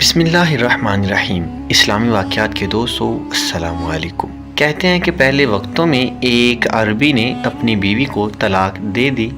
بسم اللہ الرحمن الرحیم۔ اسلامی واقعات کے دوستو السلام علیکم۔ کہتے ہیں کہ پہلے وقتوں میں ایک عربی نے اپنی بیوی کو طلاق دے دی۔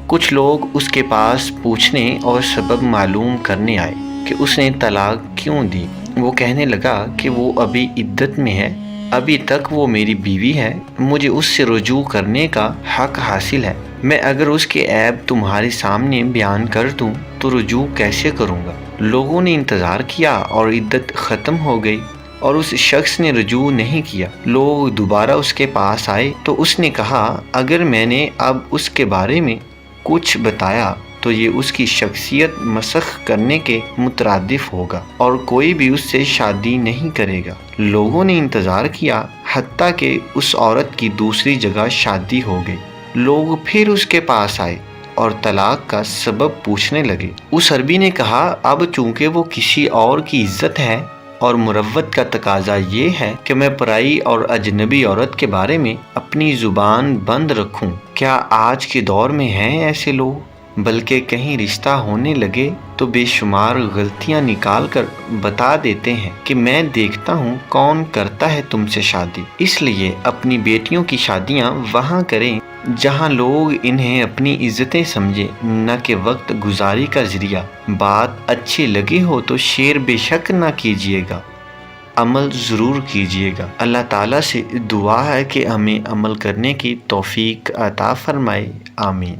کچھ لوگ اس کے پاس پوچھنے اور سبب معلوم کرنے آئے کہ اس نے طلاق کیوں دی۔ وہ کہنے لگا کہ وہ ابھی عدت میں ہے، ابھی تک وہ میری بیوی ہے، مجھے اس سے رجوع کرنے کا حق حاصل ہے۔ میں اگر اس کے عیب تمہارے سامنے بیان کر دوں تو رجوع کیسے کروں گا؟ لوگوں نے انتظار کیا اور عدت ختم ہو گئی اور اس شخص نے رجوع نہیں کیا۔ لوگ دوبارہ اس کے پاس آئے تو اس نے کہا، اگر میں نے اب اس کے بارے میں کچھ بتایا تو یہ اس کی شخصیت مسخ کرنے کے مترادف ہوگا اور کوئی بھی اس سے شادی نہیں کرے گا۔ لوگوں نے انتظار کیا حتیٰ کہ اس عورت کی دوسری جگہ شادی ہو گئی۔ لوگ پھر اس کے پاس آئے اور طلاق کا سبب پوچھنے لگے۔ اس عربی نے کہا، اب چونکہ وہ کسی اور کی عزت ہے اور مروت کا تقاضا یہ ہے کہ میں پرائی اور اجنبی عورت کے بارے میں اپنی زبان بند رکھوں، کیا آج کے دور میں ہیں ایسے لوگ؟ بلکہ کہیں رشتہ ہونے لگے تو بے شمار غلطیاں نکال کر بتا دیتے ہیں کہ میں دیکھتا ہوں کون کرتا ہے تم سے شادی۔ اس لیے اپنی بیٹیوں کی شادیاں وہاں کریں جہاں لوگ انہیں اپنی عزتیں سمجھیں، نہ کہ وقت گزاری کا ذریعہ۔ بات اچھی لگی ہو تو شیئر بے شک نہ کیجیے گا، عمل ضرور کیجیے گا۔ اللہ تعالیٰ سے دعا ہے کہ ہمیں عمل کرنے کی توفیق عطا فرمائے، آمین۔